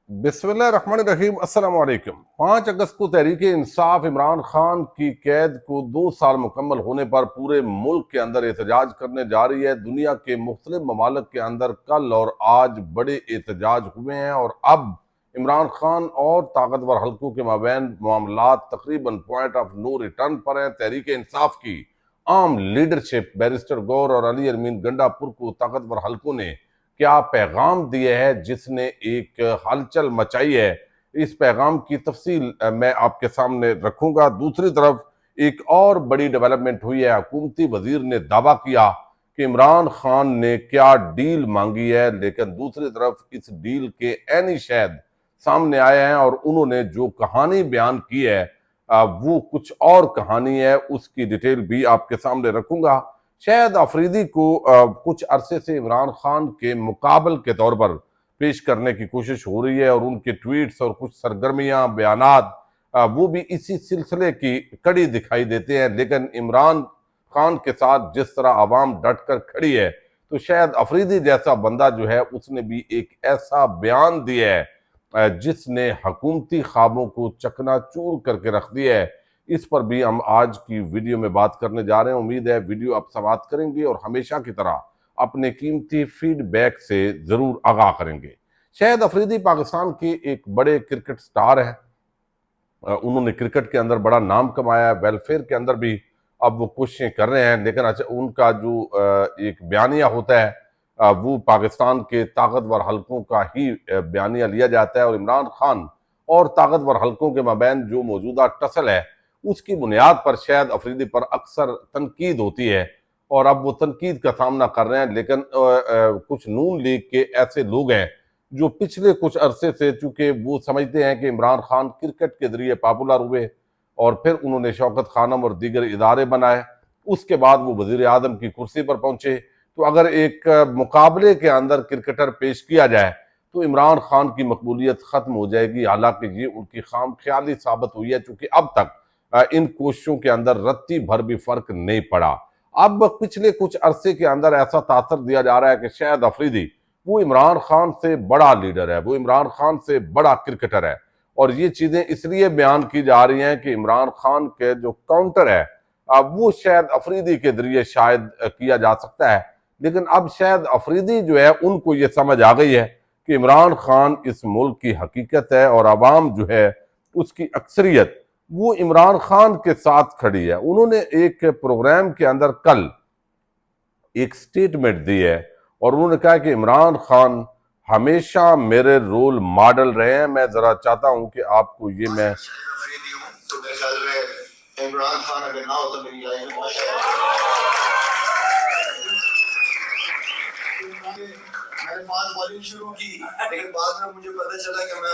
बिस्मिल्लाहिर्रहमानिर्रहीम। अस्सलाम वालेकुम। 5 अगस्त को तहरीक इंसाफ इमरान खान की कैद को 2 साल मुकम्मल होने पर पूरे मुल्क के अंदर एहतजाज करने जा रही है। दुनिया के मुख्तलिफ ममालिक के अंदर कल और आज बड़े एहतजाज हुए हैं और अब इमरान खान और ताकतवर हल्कों के माबैन मामलात तकरीबन पॉइंट ऑफ नो रिटर्न पर है। तहरीक इंसाफ की आम लीडरशिप बैरिस्टर गौर और अली अरमीन गंडापुर को ताकतवर हल्कों ने क्या पैगाम दिए है जिसने एक हलचल मचाई है, इस पैगाम की तफसील मैं आपके सामने रखूंगा। दूसरी तरफ एक और बड़ी डेवलपमेंट हुई है। हुकूमती वजीर ने दावा किया कि इमरान खान ने क्या डील मांगी है, लेकिन दूसरी तरफ इस डील के ऐनी शायद सामने आए हैं और उन्होंने जो कहानी बयान की है वो कुछ और कहानी है। उसकी डिटेल भी आपके सामने रखूंगा। शाहिद अफरीदी को कुछ अरसे से इमरान खान के मुकाबल के तौर पर पेश करने की कोशिश हो रही है और उनके ट्वीट्स और कुछ सरगर्मियां बयानात वो भी इसी सिलसिले की कड़ी दिखाई देते हैं। लेकिन इमरान खान के साथ जिस तरह आवाम डट कर खड़ी है, तो शायद अफरीदी जैसा बंदा जो है उसने भी एक ऐसा बयान दिया है जिसने हकूमती ख्वाबों को चकनाचूर करके रख दिया है। इस पर भी हम आज की वीडियो में बात करने जा रहे हैं। उम्मीद है वीडियो आप समाप्त करेंगे और हमेशा की तरह अपने कीमती फीडबैक से जरूर आगाह करेंगे। शाहिद अफरीदी पाकिस्तान के एक बड़े क्रिकेट स्टार हैं। उन्होंने क्रिकेट के अंदर बड़ा नाम कमाया है, वेलफेयर के अंदर भी अब वो कोशिशें कर रहे हैं। लेकिन अच्छा, उनका जो एक बयानिया होता है वो पाकिस्तान के ताकतवर हलकों का ही बयानिया लिया जाता है और इमरान खान और ताकतवर हलकों के माबैन जो मौजूदा टसल है उसकी बुनियाद पर शायद अफरीदी पर अक्सर तनकीद होती है और अब वो तनकीद का सामना कर रहे हैं। लेकिन कुछ नून लीग के ऐसे लोग हैं जो पिछले कुछ अरसे से, चूंकि वो समझते हैं कि इमरान खान क्रिकेट के जरिए पॉपुलर हुए और फिर उन्होंने शौकत खानम और दीगर इदारे बनाए, उसके बाद वो वजीर आजम की कुर्सी पर पहुंचे, तो अगर एक मुकाबले के अंदर क्रिकेटर पेश किया जाए तो इमरान खान की मकबूलियत खत्म हो जाएगी। हालांकि ये उनकी खाम ख्याली साबित हुई है, चूंकि अब तक इन कोशिशों के अंदर रत्ती भर भी फर्क नहीं पड़ा। अब पिछले कुछ अरसे के अंदर ऐसा तासर दिया जा रहा है कि शायद अफरीदी वो इमरान खान से बड़ा लीडर है, वो इमरान खान से बड़ा क्रिकेटर है और ये चीजें इसलिए बयान की जा रही हैं कि इमरान खान के जो काउंटर है वो शायद अफरीदी के जरिए शायद किया जा सकता है। लेकिन अब शायद अफरीदी जो है उनको ये समझ आ गई है कि इमरान खान इस मुल्क की हकीकत है और आवाम जो है उसकी अक्सरियत वो इमरान खान के साथ खड़ी है। उन्होंने एक प्रोग्राम के अंदर कल एक स्टेटमेंट दी है और उन्होंने कहा कि इमरान खान हमेशा मेरे रोल मॉडल रहे हैं। मैं जरा चाहता हूं कि आपको ये मैं तो मेरे ख्याल में इमरान खान अगर ना हो तो मेरी लाइफ में मैंने फास्ट बॉलिंग शुरू की, लेकिन बाद में मुझे पता चला कि मैं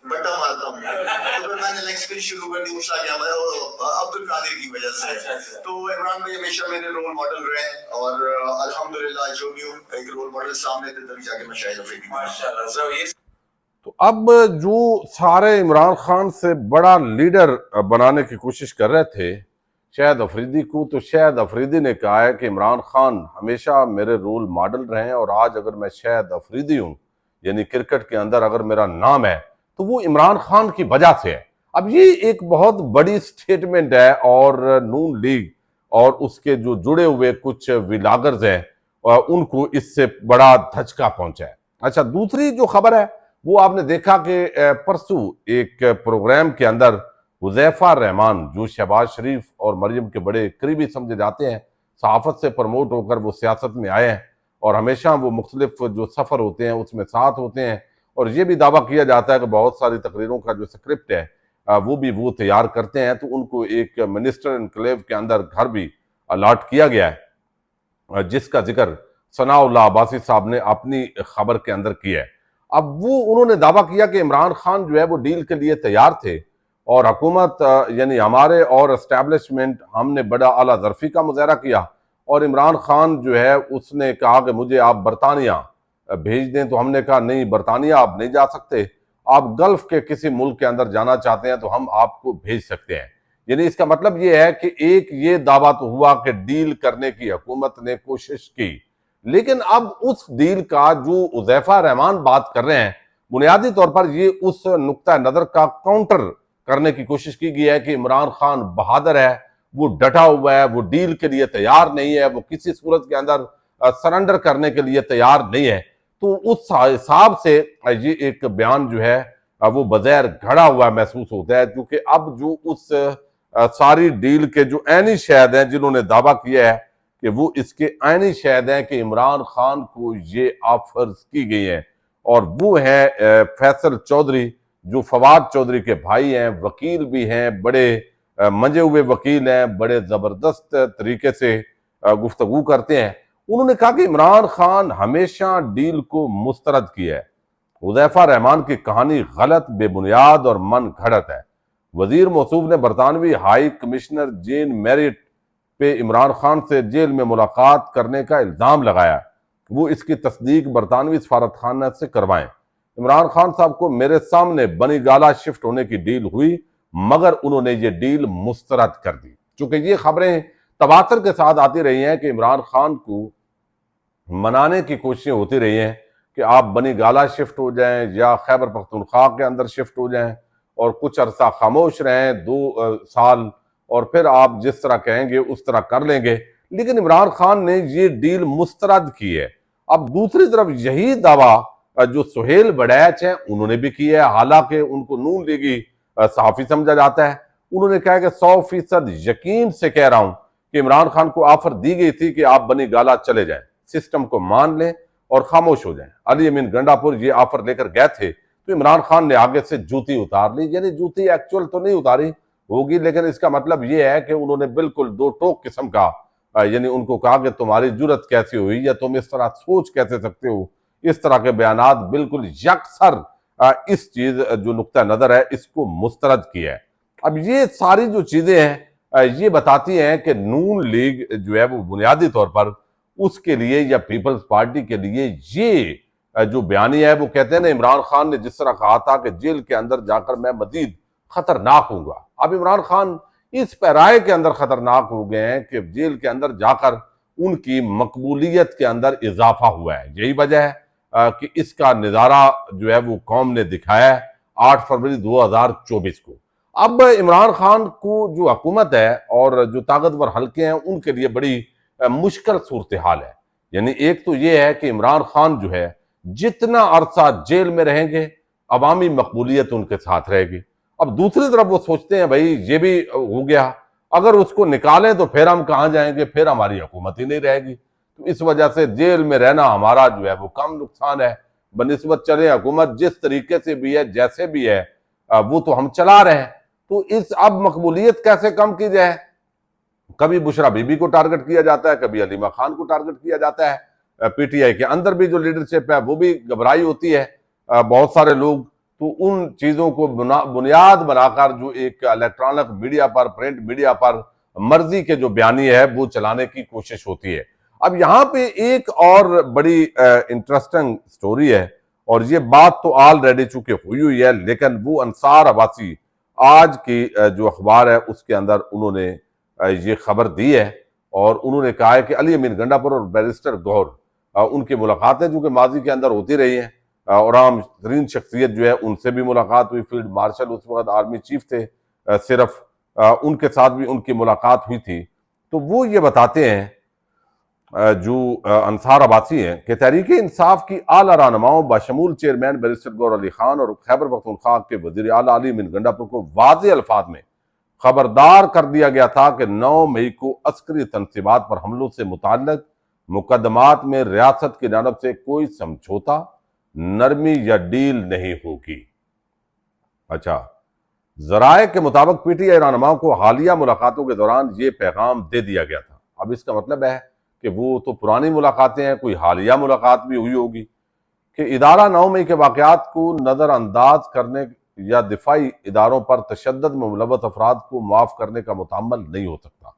बट्टा मारता हूँ, तो फिर मैंने लेग स्पिन शुरू कर दी उषा के अब्दुल कादिर की वजह से। तो इमरान भाई हमेशा मेरे रोल मॉडल रहे और अल्हम्दुलिल्लाह जो भी हूँ एक रोल मॉडल सामने थे तभी जाके मैं शाहिद अफरीदी माशाल्लाह। तो अब जो सारे इमरान खान से बड़ा लीडर बनाने की कोशिश कर रहे थे शाहिद अफरीदी को, तो शाहिद अफरीदी ने कहा है कि इमरान खान हमेशा मेरे रोल मॉडल रहे हैं और आज अगर मैं शाहिद अफरीदी हूँ, यानी क्रिकेट के अंदर अगर मेरा नाम है तो वो इमरान खान की वजह से है। अब ये एक बहुत बड़ी स्टेटमेंट है और नून लीग और उसके जो जुड़े हुए कुछ विलागर्स हैं उनको इससे बड़ा धचका पहुंचा है। अच्छा, दूसरी जो खबर है वो आपने देखा कि परसों एक प्रोग्राम के अंदर हुज़ैफा रहमान जो शहबाज शरीफ और मरियम के बड़े करीबी समझे जाते हैं, सहाफत से प्रमोट होकर वो सियासत में आए हैं और हमेशा वो मुख्तलिफ जो सफ़र होते हैं उसमें साथ होते हैं और ये भी दावा किया जाता है कि बहुत सारी तकरीरों का जो स्क्रिप्ट है वो भी वो तैयार करते हैं। तो उनको एक मिनिस्टर इनक्लेव के अंदर घर भी अलॉट किया गया है जिसका जिक्र सनाउल्लाह अब्बासी साहब ने अपनी खबर के अंदर किया है। अब वो उन्होंने दावा किया कि इमरान खान जो है वो डील के लिए तैयार थे और हुकूमत यानी हमारे और एस्टेब्लिशमेंट हमने बड़ा आला ज़र्फ़ी का मुज़ाहरा किया और इमरान खान जो है उसने कहा कि मुझे आप बरतानिया भेज दें, तो हमने कहा नहीं, बरतानिया आप नहीं जा सकते, आप गल्फ के किसी मुल्क के अंदर जाना चाहते हैं तो हम आपको भेज सकते हैं। यानी इसका मतलब ये है कि एक ये दावा तो हुआ कि डील करने की हुकूमत ने कोशिश की, लेकिन अब उस डील का जो हुज़ैफा रहमान बात कर रहे हैं बुनियादी तौर पर ये उस नुक्ता नजर का काउंटर करने की कोशिश की गई है कि इमरान खान बहादुर है, वो डटा हुआ है, वो डील के लिए तैयार नहीं है, वो किसी सूरत के अंदर सरेंडर करने के लिए तैयार नहीं है। तो उस हिसाब से ये एक बयान जो है वो बगैर घड़ा हुआ महसूस होता है, क्योंकि अब जो उस सारी डील के जो ऐनी शहद हैं जिन्होंने दावा किया है कि वो इसके ऐनी शहद हैं कि इमरान खान को ये ऑफर्स की गई हैं, और वो है फैसल चौधरी जो फवाद चौधरी के भाई हैं, वकील भी हैं, बड़े मंजे हुए वकील हैं, बड़े जबरदस्त तरीके से गुफ्तगू करते हैं। उन्होंने कहा कि इमरान खान हमेशा डील को मुस्तरद किया है। हुदैफा रहमान की कहानी गलत, बेबुनियाद और मन घड़त है। वजीर मौसूफ ने बरतानवी हाई कमिश्नर जेन मैरिट पे इमरान खान से जेल में मुलाकात करने का इल्जाम लगाया। वो इसकी तस्दीक बरतानवी सफारतखाना से करवाएं। इमरान खान साहब को मेरे सामने बनी गाला शिफ्ट होने की डील हुई, मगर उन्होंने ये डील मुस्तरद कर दी। चूंकि ये खबरें तवातर के साथ आती रही हैं कि इमरान खान को मनाने की कोशिशें होती रही हैं कि आप बनी गाला शिफ्ट हो जाएं या खैबर पख्तूनख्वा के अंदर शिफ्ट हो जाएं और कुछ अरसा खामोश रहें, 2 साल, और फिर आप जिस तरह कहेंगे उस तरह कर लेंगे। लेकिन इमरान खान ने ये डील मुस्तरद की है। अब दूसरी तरफ यही दावा जो सुहेल वड़ैच हैं उन्होंने भी किया है, हालांकि उनको नून लीगी सहाफी समझा जाता है। उन्होंने कहा कि 100% यकीन से कह रहा हूं कि इमरान खान को ऑफर दी गई थी कि आप बनी गाला चले जाएं, सिस्टम को मान लें और खामोश हो जाएं। अली अमीन गंडापुर ये ऑफर लेकर गए थे तो इमरान खान ने आगे से जूती उतार ली, यानी जूती एक्चुअल तो नहीं उतारी होगी, लेकिन इसका मतलब ये है कि उन्होंने बिल्कुल दो टोक किस्म का, यानी उनको कहा कि तुम्हारी जुर्रत कैसी हुई या तुम इस तरह सोच कैसे सकते हो, इस तरह के बयानात बिल्कुल यकसर इस चीज जो नुक्ता नजर है इसको मुस्तरद किया है। अब ये सारी जो चीजें हैं ये बताती हैं कि नून लीग जो है वो बुनियादी तौर पर उसके लिए या पीपल्स पार्टी के लिए ये जो बयानिया है, वो कहते हैं ना, इमरान खान ने जिस तरह कहा था कि जेल के अंदर जाकर मैं मजीद खतरनाक होऊंगा, अब इमरान खान इस पैराए के अंदर खतरनाक हो गए हैं कि जेल के अंदर जाकर उनकी मकबूलियत के अंदर इजाफा हुआ है। यही वजह है कि इसका नज़ारा जो है वो कौम ने दिखाया है 8 फरवरी 2024 को। अब इमरान खान को जो हुकूमत है और जो ताकतवर हल्के हैं उनके लिए बड़ी मुश्किल सूरत हाल है। यानी एक तो ये है कि इमरान खान जो है जितना अरसा जेल में रहेंगे अवामी मकबूलियत उनके साथ रहेगी। अब दूसरी तरफ वो सोचते हैं भाई ये भी हो गया, अगर उसको निकालें तो फिर हम कहाँ जाएंगे, फिर हमारी हुकूमत ही नहीं रहेगी। तो इस वजह से जेल में रहना हमारा जो है वो कम नुकसान है बनिस्बत चले हुकूमत जिस तरीके से भी है जैसे भी है वो तो हम चला रहे हैं। तो इस अब मकबूलियत कैसे कम की जाए, कभी बुशरा बीबी को टारगेट किया जाता है, कभी अलीमा खान को टारगेट किया जाता है। पीटीआई के अंदर भी जो लीडरशिप है वो भी घबराई होती है बहुत सारे लोग। तो उन चीजों को बुनियाद बनाकर जो एक इलेक्ट्रॉनिक मीडिया पर, प्रिंट मीडिया पर मर्जी के जो बयानी है वो चलाने की कोशिश होती है। अब यहाँ पे एक और बड़ी इंटरेस्टिंग स्टोरी है, और ये बात तो ऑलरेडी चूंकि हुई है, लेकिन वो अंसार अब्बासी आज की जो अखबार है उसके अंदर उन्होंने ये खबर दी है, और उन्होंने कहा है कि अली अमीन गंडापुर और बैरिस्टर गौहर उनकी मुलाकातें जो कि माजी के अंदर होती रही हैं, और आम तरीन शख्सियत जो है उनसे भी मुलाकात हुई। फील्ड मार्शल उस वक्त आर्मी चीफ थे, सिर्फ उनके साथ भी उनकी मुलाकात हुई थी। तो वो ये बताते हैं जो अंसार अब्बासी हैं कि तहरीक इंसाफ की आला रहनुमाओं बशमूल चेयरमैन बैरिस्टर गौहर अली खान और खैबर पख्तूनख्वा के वज़ीर आला अली अमीन गंडापुर को वाज़ेह अल्फाज में खबरदार कर दिया गया था कि 9 मई को अस्करी तनसीबात पर हमलों से मुताल्लिक मुकदमात में रियासत की जानब से कोई समझौता, नरमी या डील नहीं होगी। अच्छा, जराए के मुताबिक पीटीआई रहनुमाओं को हालिया मुलाकातों के दौरान ये पैगाम दे दिया गया था। अब इसका मतलब है कि वो तो पुरानी मुलाकातें हैं, कोई हालिया मुलाकात भी हुई होगी कि इदारा 9 मई के वाकयात को नज़रअंदाज करने या दिफाई इदारों पर तशद्दुद में मुलव्वस अफराद को माफ करने का मुतहम्मल नहीं हो सकता।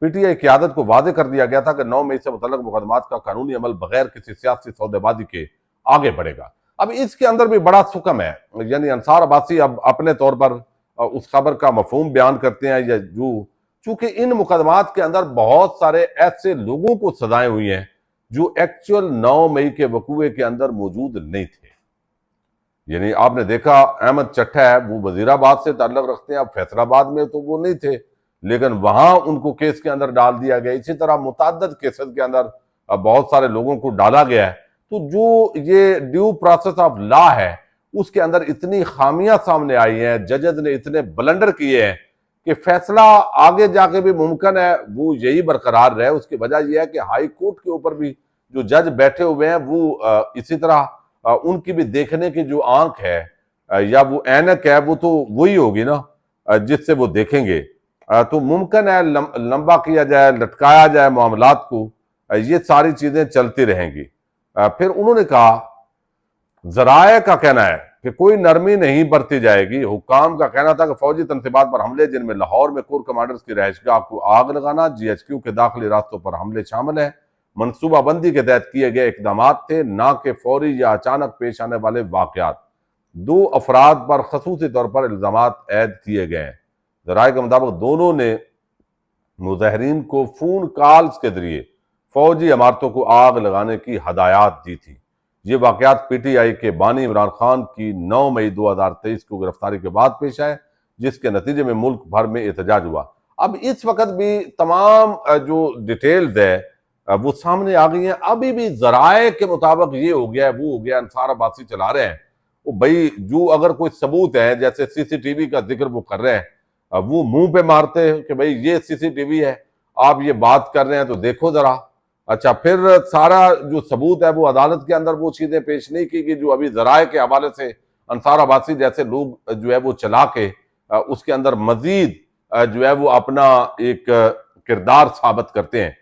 पीटीआई क़यादत को वादे कर दिया गया था कि 9 मई से मुतल्लिक़ मुकदमात का कानूनी अमल बगैर किसी सियासी सौदेबाजी के आगे बढ़ेगा। अब इसके अंदर भी बड़ा सुकम है, यानी अंसार अब्बासी अब अपने तौर पर उस खबर का मफहूम बयान करते हैं, या जो चूंकि इन मुकदमात के अंदर बहुत सारे ऐसे लोगों को सजाएं हुई हैं जो एक्चुअल 9 मई के वकूए के अंदर मौजूद नहीं थे। यानी आपने देखा अहमद चट्टा है, वो वजीराबाद से ताल्लुक रखते हैं, अब फैसलाबाद में तो वो नहीं थे, लेकिन वहां उनको केस के अंदर डाल दिया गया। इसी तरह मुतअद्दिद केसेस के अंदर बहुत सारे लोगों को डाला गया है। तो जो ये ड्यू प्रोसेस ऑफ लॉ है उसके अंदर इतनी खामियां सामने आई हैं, जजेस ने इतने ब्लंडर किए हैं कि फैसला आगे जाके भी मुमकिन है वो यही बरकरार रहे। उसकी वजह यह है कि हाई कोर्ट के ऊपर भी जो जज बैठे हुए हैं वो इसी तरह उनकी भी देखने की जो आंख है या वो ऐनक है वो तो वही होगी ना जिससे वो देखेंगे। तो मुमकिन है लंबा किया जाए, लटकाया जाए मामलात को, ये सारी चीजें चलती रहेंगी। फिर उन्होंने कहा जराए का कहना है कि कोई नरमी नहीं बरती जाएगी। हुक्काम का कहना था कि फौजी तनसीबात पर हमले जिनमें लाहौर में कोर कमांडर्स की रहायशगाह को आग लगाना, GHQ के दाखिली रास्तों पर हमले शामिल है। मनसूबाबंदी के तहत किए गए इकदाम थे, ना कि फौरी या अचानक पेश आने वाले वाकयात। 2 अफराद पर खसूसी तौर पर इल्जाम ऐद किए गए हैं। जराए के मुताबिक दोनों ने मुजाहरीन को फोन कॉल्स के जरिए फौजी इमारतों को आग लगाने की हदायत दी थी। ये वाकयात PTI के बानी इमरान खान की 9 मई 2023 को गिरफ्तारी के बाद पेश आए, जिसके नतीजे में मुल्क भर में एहतजाज हुआ। अब इस वक्त भी तमाम जो डिटेल्स है वो सामने आ गई हैं। अभी भी जराए के मुताबिक ये हो गया है, वो हो गया, अंसार अब्बासी चला रहे हैं। वो भाई जो अगर कोई सबूत है, जैसे CCTV का जिक्र वो कर रहे हैं, वो मुंह पे मारते हैं कि भाई ये CCTV है, आप ये बात कर रहे हैं तो देखो जरा। अच्छा, फिर सारा जो सबूत है वो अदालत के अंदर वो चीजें पेश नहीं की कि जो अभी जराए के हवाले से अंसार अब्बासी जैसे लोग जो है वो चला के उसके अंदर मजीद जो है वो अपना एक किरदार साबित करते हैं।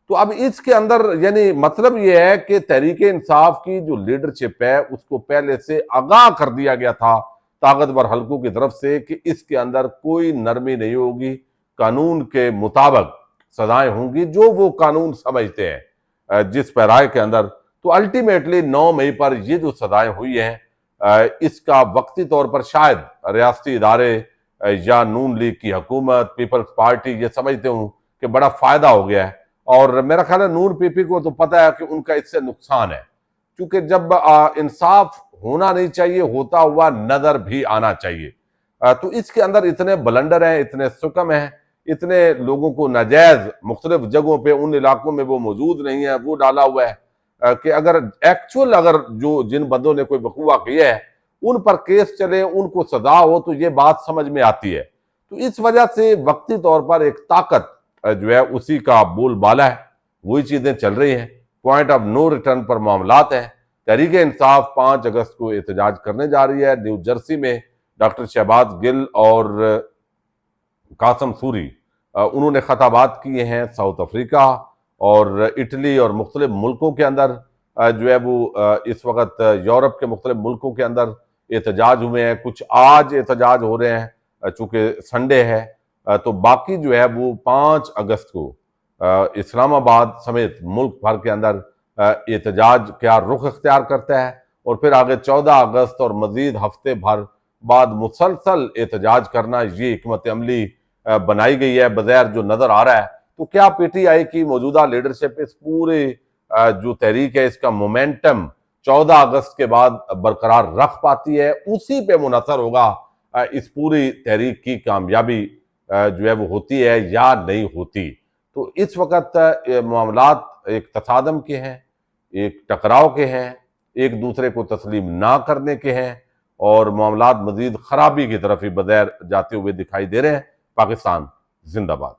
तो अब इसके अंदर यानी मतलब ये है कि तहरीक इंसाफ की जो लीडरशिप है उसको पहले से आगाह कर दिया गया था ताकतवर हलकों की तरफ से कि इसके अंदर कोई नरमी नहीं होगी, कानून के मुताबिक सजाएं होंगी जो वो कानून समझते हैं जिस पैराए के अंदर। तो अल्टीमेटली 9 मई पर ये जो सजाएं हुई हैं इसका वक्ती तौर पर शायद रियासती इदारे या नून लीग की हुकूमत, पीपल्स पार्टी ये समझते हूँ कि बड़ा फायदा हो गया है। और मेरा ख्याल है नून PP को तो पता है कि उनका इससे नुकसान है, क्योंकि जब इंसाफ होना नहीं चाहिए, होता हुआ नजर भी आना चाहिए। तो इसके अंदर इतने ब्लंडर हैं, इतने सुकम हैं, इतने लोगों को नाजायज मुख्तलिफ जगहों पे उन इलाकों में वो मौजूद नहीं है वो डाला हुआ है कि अगर एक्चुअल अगर जो जिन बंदों ने कोई वकूआ किया है उन पर केस चले, उनको सजा हो, तो ये बात समझ में आती है। तो इस वजह से वक्ती तौर पर एक ताकत जो है उसी का बोलबाला है, वही चीजें चल रही हैं। पॉइंट ऑफ नो रिटर्न पर मामलात हैं। तहरीक इंसाफ 5 अगस्त को एहतजाज करने जा रही है। न्यू जर्सी में डॉक्टर शहबाज गिल और कासम सूरी उन्होंने खताबात किए हैं। साउथ अफ्रीका और इटली और मुख्तलिफ मुल्कों के अंदर जो है वो इस वक्त यूरोप के मुख्तलिफ मुल्कों के अंदर एहतजाज हुए हैं। कुछ आज एहतजाज हो रहे हैं चूंकि संडे है, तो बाकी जो है वो 5 अगस्त को इस्लामाबाद समेत मुल्क भर के अंदर एहतजाज क्या रुख इख्तियार करता है और फिर आगे 14 अगस्त और मजीद हफ्ते भर बाद मुसलसल एहतजाज करना, ये हिकमत अमली बनाई गई है बगैर जो नजर आ रहा है। तो क्या PTI की मौजूदा लीडरशिप इस पूरे जो तहरीक है इसका मोमेंटम 14 अगस्त के बाद बरकरार रख पाती है, उसी पे मुनहसर होगा इस पूरी तहरीक की कामयाबी जो है वो होती है या नहीं होती। तो इस वक्त मामलात एक तसादम के हैं, एक टकराव के हैं, एक दूसरे को तस्लीम ना करने के हैं और मामलात मजीद खराबी की तरफ ही बगैर जाते हुए दिखाई दे रहे हैं। पाकिस्तान जिंदाबाद।